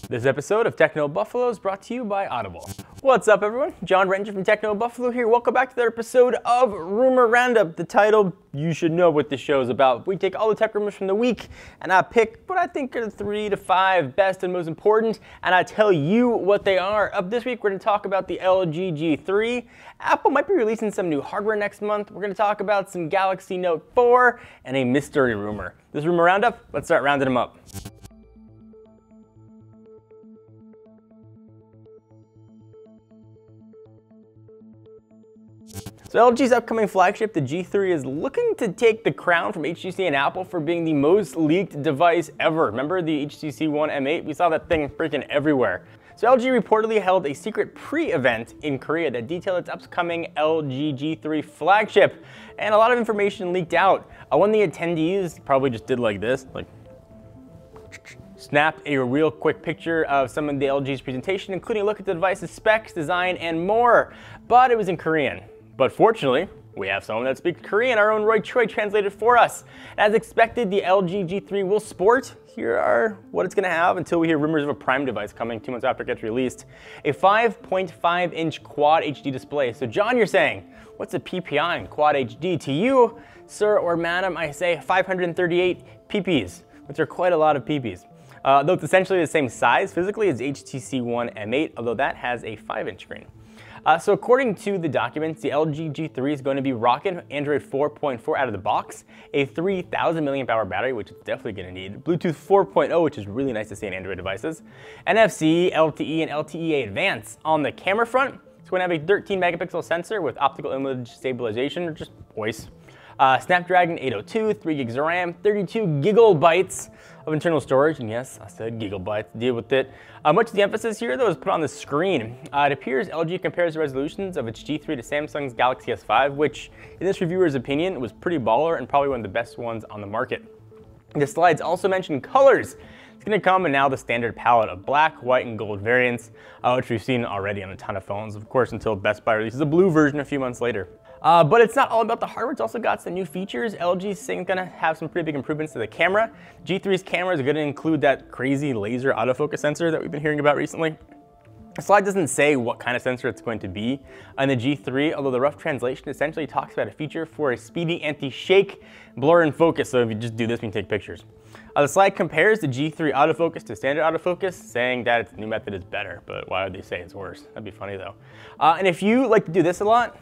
This episode of Techno Buffalo is brought to you by Audible. What's up, everyone? John Rettinger from Techno Buffalo here. Welcome back to the episode of Rumor Roundup. The title, you should know what this show is about. We take all the tech rumors from the week, and I pick what I think are the 3 to 5 best and most important, and I tell you what they are. Up this week, we're going to talk about the LG G3. Apple might be releasing some new hardware next month. We're going to talk about some Galaxy Note 4 and a mystery rumor. This is Rumor Roundup. Let's start rounding them up. So LG's upcoming flagship, the G3, is looking to take the crown from HTC and Apple for being the most leaked device ever. Remember the HTC M8? We saw that thing freaking everywhere. So LG reportedly held a secret pre-event in Korea that detailed its upcoming LG G3 flagship, and a lot of information leaked out. One of the attendees probably just did like this, like snapped a real quick picture of some of the LG's presentation, including a look at the device's specs, design, and more, but it was in Korean. But fortunately, we have someone that speaks Korean, our own Roy Choi, translated for us. As expected, the LG G3 will sport, here are what it's gonna have until we hear rumors of a Prime device coming 2 months after it gets released, a 5.5-inch Quad HD display. So John, you're saying, what's a PPI in Quad HD? To you, sir or madam, I say 538 PPs, which are quite a lot of PPs. Though it's essentially the same size physically as HTC M8, although that has a 5-inch screen. So according to the documents, the LG G3 is going to be rocking Android 4.4 out of the box, a 3,000 mAh battery, which it's definitely going to need, Bluetooth 4.0, which is really nice to see in Android devices, NFC, LTE, and LTE Advanced. On the camera front, it's going to have a 13 megapixel sensor with optical image stabilization, or just voice. Snapdragon 802, 3 gigs of RAM, 32 gigabytes of internal storage, and yes, I said gigabytes, deal with it. Much of the emphasis here, though, is put on the screen. It appears LG compares the resolutions of its G3 to Samsung's Galaxy S5, which, in this reviewer's opinion, was pretty baller and probably one of the best ones on the market. The slides also mention colors. It's going to come in now the standard palette of black, white, and gold variants, which we've seen already on a ton of phones, of course, until Best Buy releases a blue version a few months later. But it's not all about the hardware, it's also got some new features. LG's saying it's gonna have some pretty big improvements to the camera. G3's camera is gonna include that crazy laser autofocus sensor that we've been hearing about recently. The slide doesn't say what kind of sensor it's going to be on the G3, although the rough translation essentially talks about a feature for a speedy anti-shake, blur, and focus, so if you just do this when you take pictures. The slide compares the G3 autofocus to standard autofocus, saying that its new method is better, but why would they say it's worse? That'd be funny though. And if you like to do this a lot,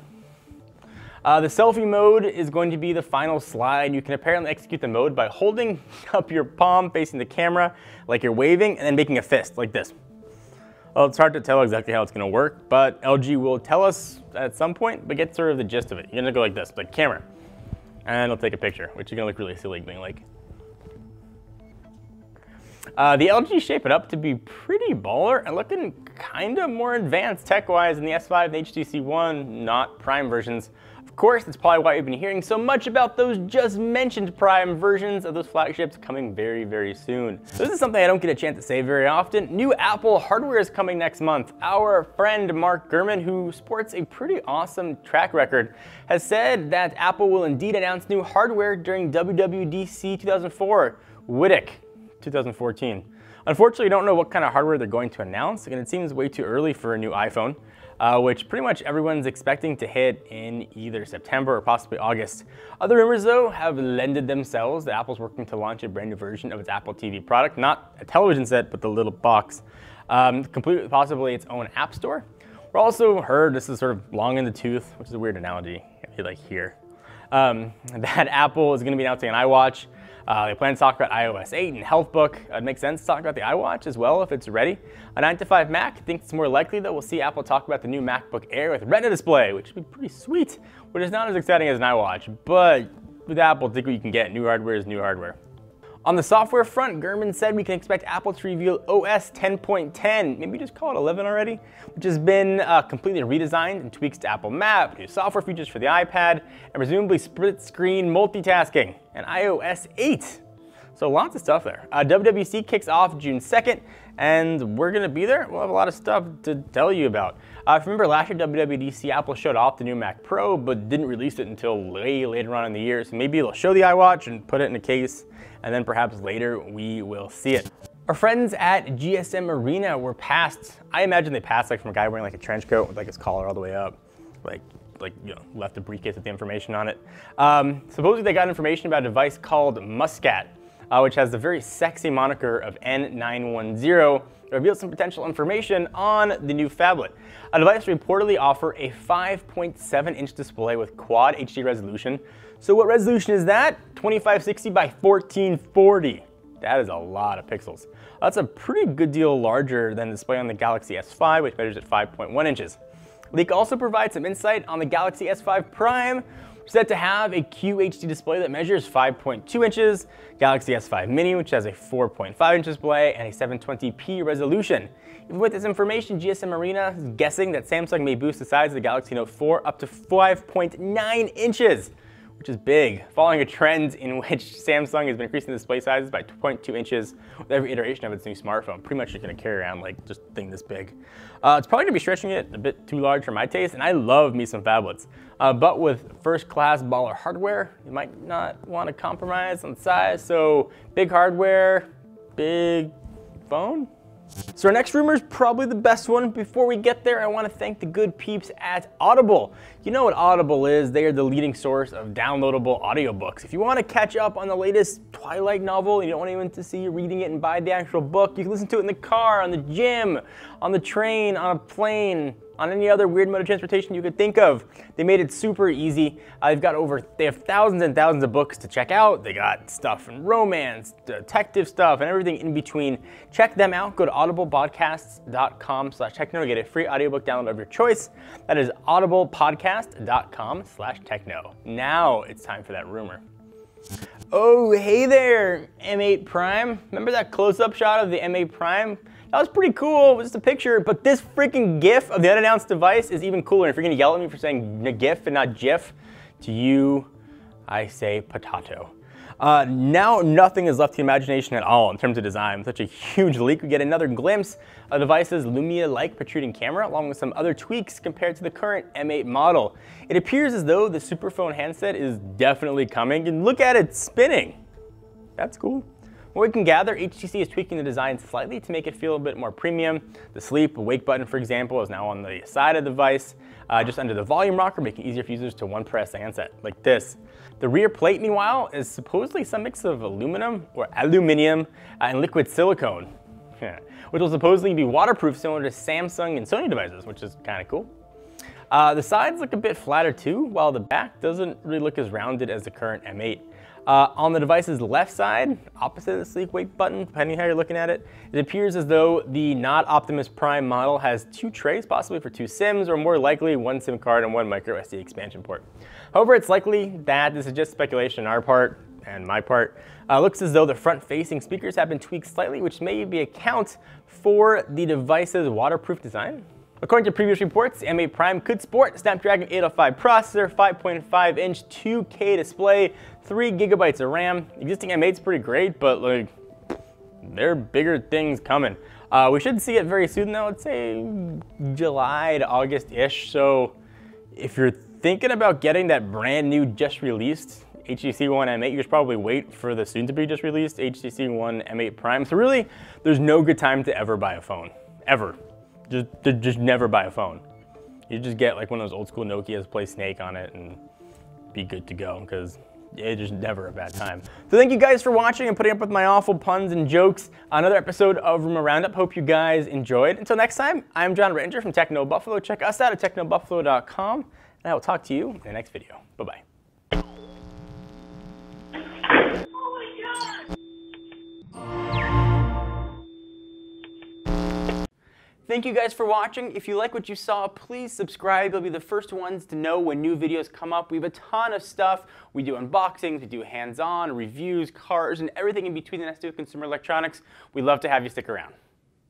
the selfie mode is going to be the final slide. You can apparently execute the mode by holding up your palm facing the camera like you're waving and then making a fist like this. Well, it's hard to tell exactly how it's going to work, but LG will tell us at some point, but get sort of the gist of it. You're going to go like this, like camera, and it'll take a picture, which you're going to look really silly being like. The LG shape it up to be pretty baller and looking kind of more advanced tech-wise than the S5 and HTC One, not Prime versions. Of course, that's probably why you've been hearing so much about those just mentioned Prime versions of those flagships coming very, very soon. So this is something I don't get a chance to say very often. New Apple hardware is coming next month. Our friend Mark Gurman, who sports a pretty awesome track record, has said that Apple will indeed announce new hardware during WWDC 2004, WWDC 2014. Unfortunately, we don't know what kind of hardware they're going to announce, and it seems way too early for a new iPhone. Which pretty much everyone's expecting to hit in either September or possibly August. Other rumors, though, have lended themselves that Apple's working to launch a brand new version of its Apple TV product, not a television set, but the little box, completely possibly its own app store. We're also heard, this is sort of long in the tooth, which is a weird analogy, if you like here, that Apple is going to be announcing an iWatch. They plan to talk about iOS 8 and HealthBook. It makes sense to talk about the iWatch as well if it's ready. A 9 to 5 Mac thinks it's more likely that we'll see Apple talk about the new MacBook Air with Retina display, which would be pretty sweet, which is not as exciting as an iWatch. But with Apple, think what you can get. New hardware is new hardware. On the software front, Gurman said we can expect Apple to reveal OS 10.10, maybe just call it 11 already, which has been completely redesigned and tweaks to Apple Map, new software features for the iPad, and presumably split screen multitasking, and iOS 8. So lots of stuff there. WWDC kicks off June 2nd, and we're gonna be there. We'll have a lot of stuff to tell you about. If you remember last year, WWDC, Apple showed off the new Mac Pro, but didn't release it until way later on in the year. So maybe they'll show the iWatch and put it in a case, and then perhaps later we will see it. Our friends at GSM Arena were passed. I imagine they passed like from a guy wearing like a trench coat with like his collar all the way up, like left a briefcase with the information on it. Supposedly they got information about a device called Muscat, which has the very sexy moniker of N910. It reveals some potential information on the new phablet. A device reportedly offer a 5.7-inch display with quad HD resolution. So what resolution is that? 2560 by 1440. That is a lot of pixels. That's a pretty good deal larger than the display on the Galaxy S5, which measures at 5.1 inches. Leak also provides some insight on the Galaxy S5 Prime, which is said to have a QHD display that measures 5.2 inches, Galaxy S5 Mini, which has a 4.5-inch display and a 720p resolution. Even with this information, GSM Arena is guessing that Samsung may boost the size of the Galaxy Note 4 up to 5.9 inches, which is big, following a trend in which Samsung has been increasing the display sizes by 2.2 inches with every iteration of its new smartphone. Pretty much you're gonna carry around like just a thing this big. It's probably gonna be stretching it a bit too large for my taste, and I love me some phablets. But with first-class baller hardware, you might not wanna compromise on size, so big hardware, big phone? So our next rumor is probably the best one. Before we get there, I want to thank the good peeps at Audible. You know what Audible is. They are the leading source of downloadable audiobooks. If you want to catch up on the latest Twilight novel, you don't want anyone to see you reading it and buy the actual book, you can listen to it in the car, on the gym, on the train, on a plane, on any other weird mode of transportation you could think of. They made it super easy. They have thousands and thousands of books to check out. They got stuff in romance, detective stuff, and everything in between. Check them out. Go to audiblepodcasts.com/techno. Get a free audiobook download of your choice. That is audiblepodcast.com/techno. Now it's time for that rumor. Oh, hey there, M8 Prime. Remember that close-up shot of the M8 Prime? That was pretty cool, it was just a picture, but this freaking GIF of the unannounced device is even cooler. If you're gonna yell at me for saying GIF and not GIF, to you, I say potato. Now nothing is left to the imagination at all in terms of design. With such a huge leak, we get another glimpse of the device's Lumia-like protruding camera, along with some other tweaks compared to the current M8 model. It appears as though the Superphone handset is definitely coming, and look at it spinning. That's cool. What we can gather, HTC is tweaking the design slightly to make it feel a bit more premium. The sleep, wake button, for example, is now on the side of the device, just under the volume rocker, making it easier for users to one-press the handset, like this. The rear plate, meanwhile, is supposedly some mix of aluminium and liquid silicone, which will supposedly be waterproof, similar to Samsung and Sony devices, which is kind of cool. The sides look a bit flatter too, while the back doesn't really look as rounded as the current M8. On the device's left side, opposite the sleek wake button, depending on how you're looking at it, it appears as though the not Optimus Prime model has 2 trays, possibly for 2 SIMs, or more likely 1 SIM card and 1 micro SD expansion port. However, it's likely that this is just speculation on our part and my part. Looks as though the front-facing speakers have been tweaked slightly, which may be account for the device's waterproof design. According to previous reports, the M8 Prime could sport a Snapdragon 805 processor, 5.5-inch 2K display, 3 GB of RAM. Existing M8's pretty great, but like, there are bigger things coming. We should see it very soon though, let's say July to August-ish. So if you're thinking about getting that brand new just released HTC One M8, you should probably wait for the soon to be just released HTC One M8 Prime. So really, there's no good time to ever buy a phone, ever. Just never buy a phone. You just get like one of those old school Nokias, play Snake on it, and be good to go, because it's just never a bad time. So thank you guys for watching and putting up with my awful puns and jokes. Another episode of Roundup. Hope you guys enjoyed. Until next time, I'm John Rettinger from Techno Buffalo. Check us out at technobuffalo.com, and I will talk to you in the next video. Bye-bye. Thank you guys for watching. If you like what you saw, please subscribe. You'll be the first ones to know when new videos come up. We have a ton of stuff. We do unboxings, we do hands-on, reviews, cars, and everything in between that has to do with consumer electronics. We'd love to have you stick around.